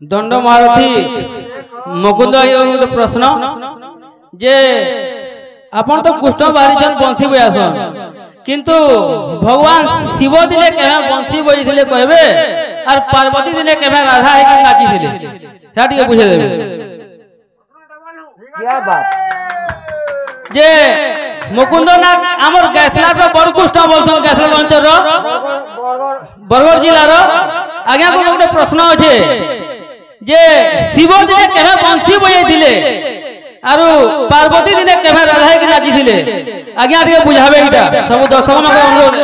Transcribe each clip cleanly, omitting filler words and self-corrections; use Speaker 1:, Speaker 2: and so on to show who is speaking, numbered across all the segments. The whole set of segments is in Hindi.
Speaker 1: दंड महारथी मुकुंद गोटे प्रश्न जे आपण तो कृष्ण बाहरी बंशी बजासन किंतु भगवान शिव दिने केवे बंशी बजैथिले कहबे और पार्वती दिने केवे राधा है नाचिथिले ता टिके बुझे देबे
Speaker 2: क्या बात
Speaker 1: जे मुकुंद ना हमर गैसला पे बड़ कृष्ण बोलसन गैसला अंचल रो बरगढ़ जिला रो आज्ञा को गोटे प्रश्न अछि जे शिव दिने केवे बंशी बजैथिले आरु पार्वती दिने केवे राधा के नाची थिले आज्ञा टिके बुझाबे इटा सब दर्शक मन अनुरोध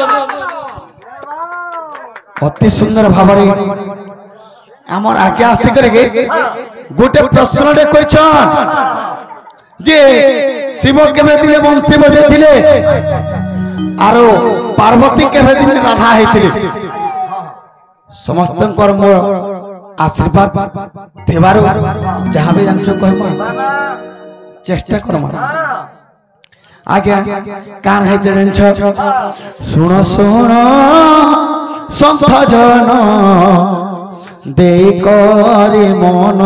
Speaker 3: अति सुंदर भाबरे हमर आज्ञा आस्ते करके गोटे प्रश्न रे क्वेश्चन जे शिव केवे दिने बंशी बजैथिले आरु पार्वती केवे दिने राधा हेथिले समस्त मोर आशीर्वाद देवारो जहाँ भी जानछो कहमा चेष्टा करमा आज्ञा कान है जानछो सुनो सुनो संत जन दे करे मन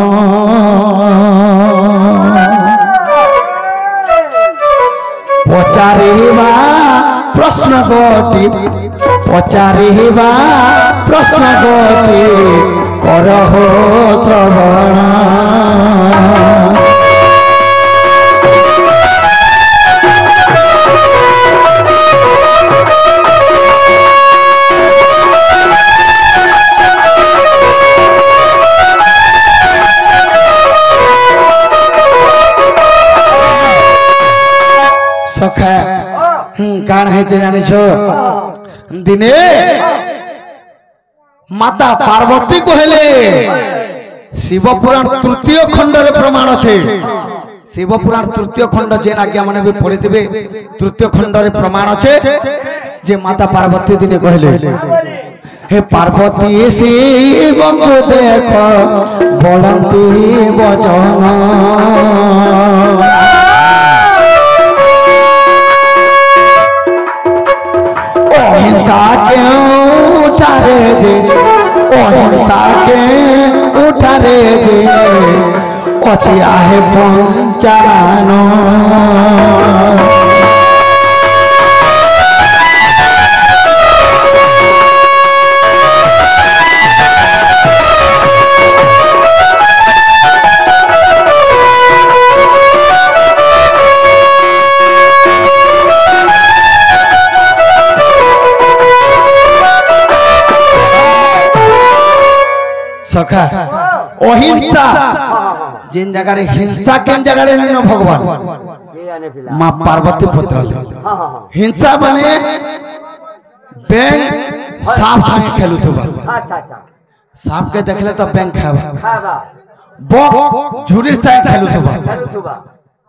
Speaker 3: पचारिबा प्रश्न गोटी पचारिबा प्रश्न गोटी करहो श्रवण सखा कान है जानी छो दिने माता पार्वती कहले शिव पुराण तृतीय खंड रे प्रमाण छे शिव पुराण तृतीय खंड जे आज्ञा माने भी पढ़िथिबे तृतीय खंड रे प्रमाण छे जे माता पार्वती दिने कहले हे पार्वती शिव को देख बलंती वचन अहिंसा के उठारे जे अहिंसा के उठारे जे अछि आहे पंचानन सखा अहिंसा जिन जगह रे हिंसा केन जगह रे न भगवान मां पार्वती पुत्र हिंसा बने बैंक सांप संगे खेलुथबा अच्छा सांप के देखले तो बैंक खाबा बक झुरी से खेलुथबा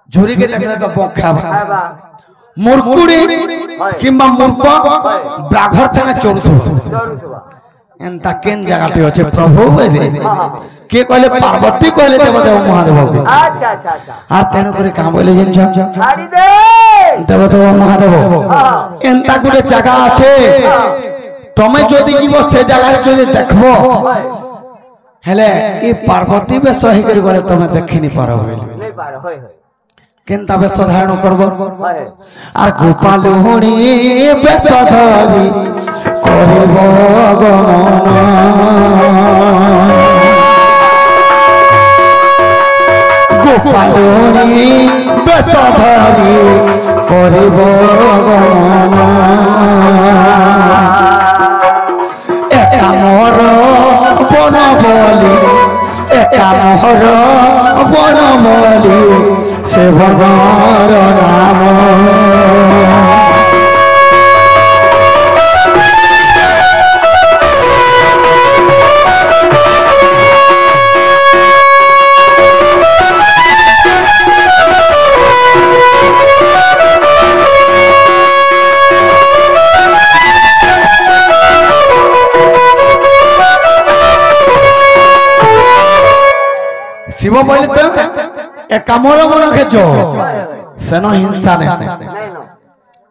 Speaker 3: झुरी के देखले तो बक खाबा मुरकुड़ी किंबा मूर्ख ब्राघर संगे चोरुथबा एंता केन जगहटे अछि प्रभु रे के कहले पार्वती कहले देवदेव महादेव अच्छा अच्छा अच्छा आर तेनो करे का बोले जन छाड़ी दे देवदेव महादेव एंता गुटे जगह আছে तमे जदी जीव से जगह रे जदी देखबो हेले ई पार्वती बे सही कर गले तमे देखि नि पारो नहीं पारो होय केनता बे साधारण करबो आर गोपालुणी बे सधरी करब गमन गोपालुणी बेश धरी करब गमन एका मोर बन बली एका मोर बन बली से भगवान नाम शिव बोले तो एक कामर मन खेचो सेनो हिंसा ने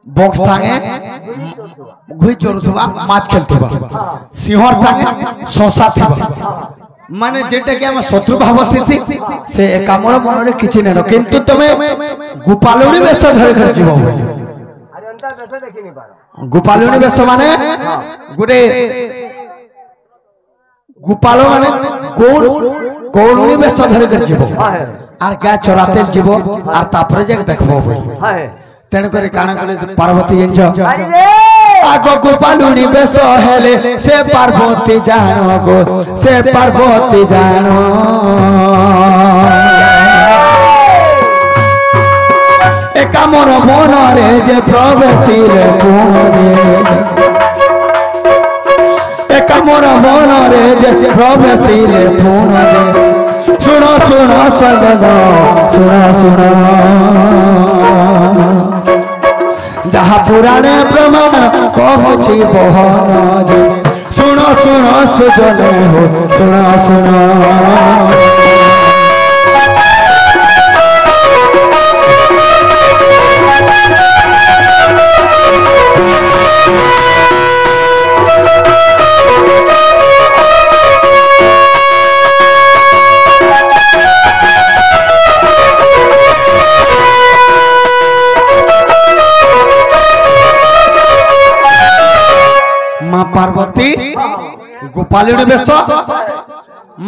Speaker 3: बॉक्स संगे घुई चोरुथबा माछ खेलथबा सिंहर संगे सोसा थबा माने जेटा कि हम शत्रु भावती थी से एकामर मन रे किछि नै किंतु तमे गोपालुनी बेश धरि कर जीव
Speaker 2: अरे अंतर बेश देखि नि पारो
Speaker 3: गोपालुनी बेश माने गुटे गोपाल माने गौरुनी बेश धरि कर जीव आर गाय चराते जीव आर तापरे जे देखबो तेन करे काना कले पार्वती एंज आगो गोपालुनी बेश हेले से पार्वती जानो गो से पार्वती जानो एका मोर मन रे जे प्रवेशिले पुणे एका मोर मन रे जे प्रवेशिले पुणे सुनो सुनो सदनो सुनो सुनो जहा पुराणे प्रमाण कहछि बहन जे सुनो सुनो सुजन हो सुनो सुनो पार्वती गोपालुनी बेश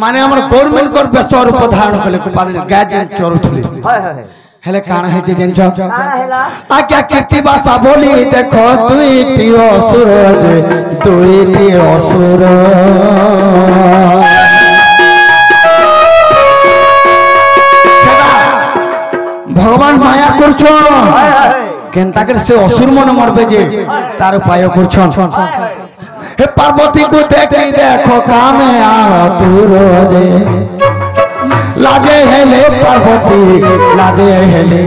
Speaker 3: माने हमर गवर्नमेंट कर बेश रूप धारण कले गोपालुनी गाय जे चरुथली हेले काना है जे जेंच आज्ञा कीर्ति भाषा बोली देखो दुईटी असुर जे दुईटी असुर भगवान माया करछो केनता कर से असुर मन मरबे जे तार उपाय करछन हे पार्वती को देखी देखो काम आ तू रोजे लाजे हेले पार्वती लाजे हेले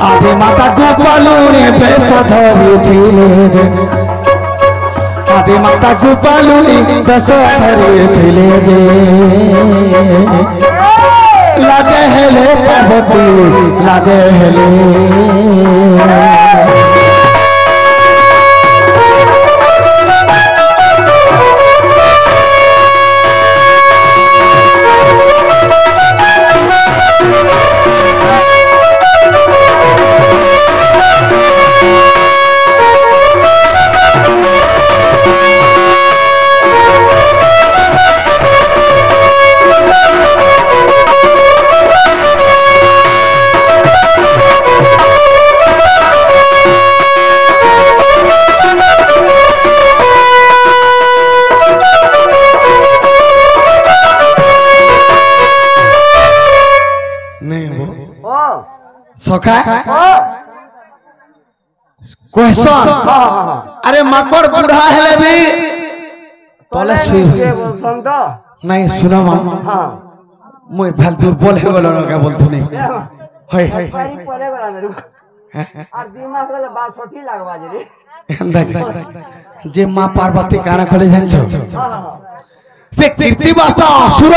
Speaker 3: आदि माता गोपालुनी बेश धरि थिले जे आदि माता गोपालुनी बेश धरि थिले जे लाजे हेले पार्वती लाजे हेले सखा क्वेश्चन अरे मकड़ बूढ़ा हेले भी तले नहीं सुनो मां मुई भाल दुर्बल हे गलो का बोलथु नहीं होय परे गला रे और दिमाग वाला बात सोठी लागवा जे देख जे मां पार्वती काना खले जानछो से कीर्ति भाषा असुर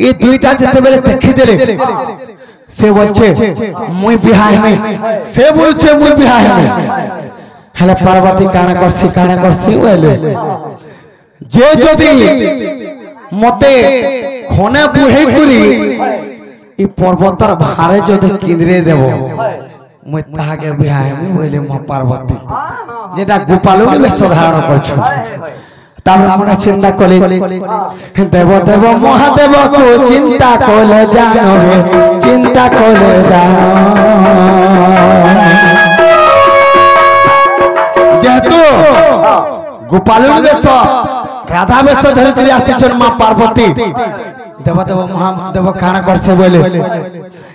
Speaker 3: ये दुईटा जते बेले देखि देले से बोलछे मुई बिहाय में से बोलछे मुई बिहाय में हले पार्वती काना करसी ओले जे जदी मते खने बुहे करी ई पर्वतर भारे जदी किंद्रे देबो मुई ताके बिहाय में ओले म पार्वती जेटा गोपालुनी बेश धारण करछु तामरा चिंता कले देव देव महादेव को चिंता कले जानो हे चिंता कले जानो जेतु गोपालुनी बेश राधा बेश धरि धरि आछन मां पार्वती देव देव महादेव खाना करसे बोले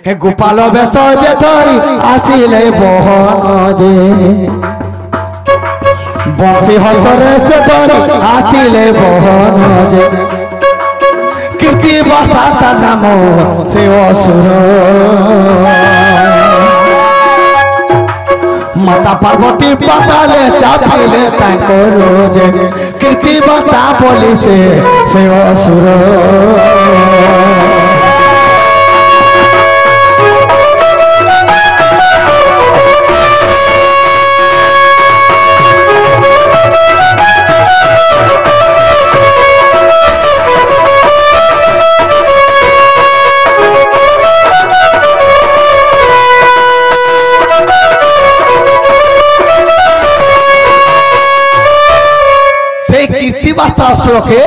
Speaker 3: हे गोपाल बेश जे धरि आसीले बहन जे बंसी हतरे से धरि आसिले बहन जे कीर्ति भाषा नाम से असुर माता पार्वती पाताले चापिले ताको रोजे कीर्ति बता बोली से असुर কৃত্তিবাসা অসুরকে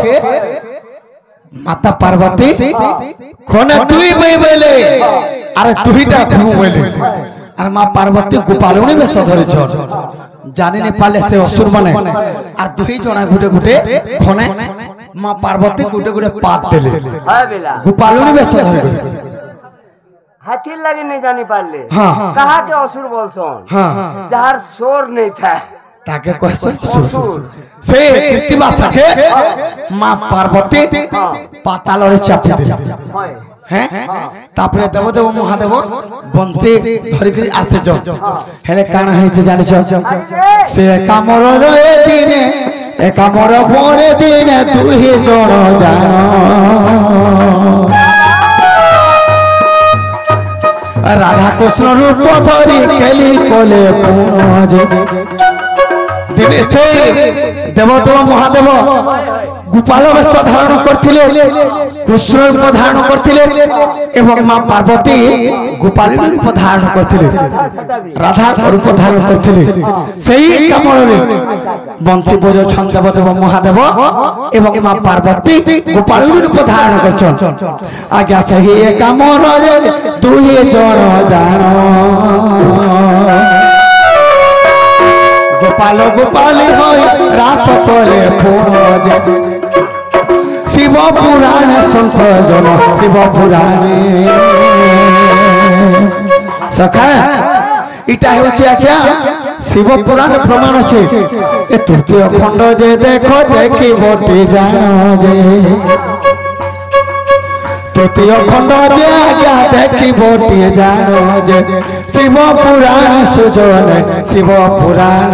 Speaker 3: মাতা পার্বতী খনে তুই বইলে আরে তুইটা ঘুম বইলে আর মা পার্বতী গোপালনী বেশ ধরেছ জানি নি পারলে সে অসুর মানে আর দুই জনা গুটে গুটে খনে মা পার্বতী গুটে গুটে পাত দিলে গোপালনী বেশ ধরে
Speaker 2: हाथी लगे नहीं जानी पाले
Speaker 3: हाँ
Speaker 2: कहा के असुर बोलसन
Speaker 3: हाँ
Speaker 2: जहार शोर नहीं था
Speaker 3: ताके क्वेश्चन से কৃত্তিবাসা के মা পার্বতী পাতালরে চাপি দিলে হ্যাঁ তারপরে দেবদেব মহাদেব বন্তি ধরিকি আসে য হেলে কানা হইছে জানিছ সে কামর রে দিনে এ কামর পরে দিনে দুই জন জানো রাধা কৃষ্ণ রূপ ধরি খেলি কোলে পুনজ দিনে সেই দেবদেব মহাদেব গোপাল বেশ ধারণ করଥିଲେ কৃষ্ণ রূপ ধারণ করଥିଲେ এবং মা পার্বতী গোপাল রূপ ধারণ করଥିଲେ রাধা রূপ ধারণ করଥିଲେ সেই কামড়ে বংশী বজাউছন দেবদেব মহাদেব এবং মা পার্বতী গোপাল রূপ ধারণ করছন আজ্ঞা সেই কামড়ে দুই জন জান গোপাল গোপাল হয় রাস করে পুনজ শিব পুরাণ সন্ত জন শিব পুরাণে সখা এটা হচ্ছে আজ্ঞা শিব পুরাণ প্রমাণ আছে এ তৃতীয় খণ্ড যে দেখো দেখি বটে জানো যে তৃতীয় খণ্ড যে আজ্ঞা দেখি বটে জানো যে শিব পুরাণ সুজন শিব পুরাণ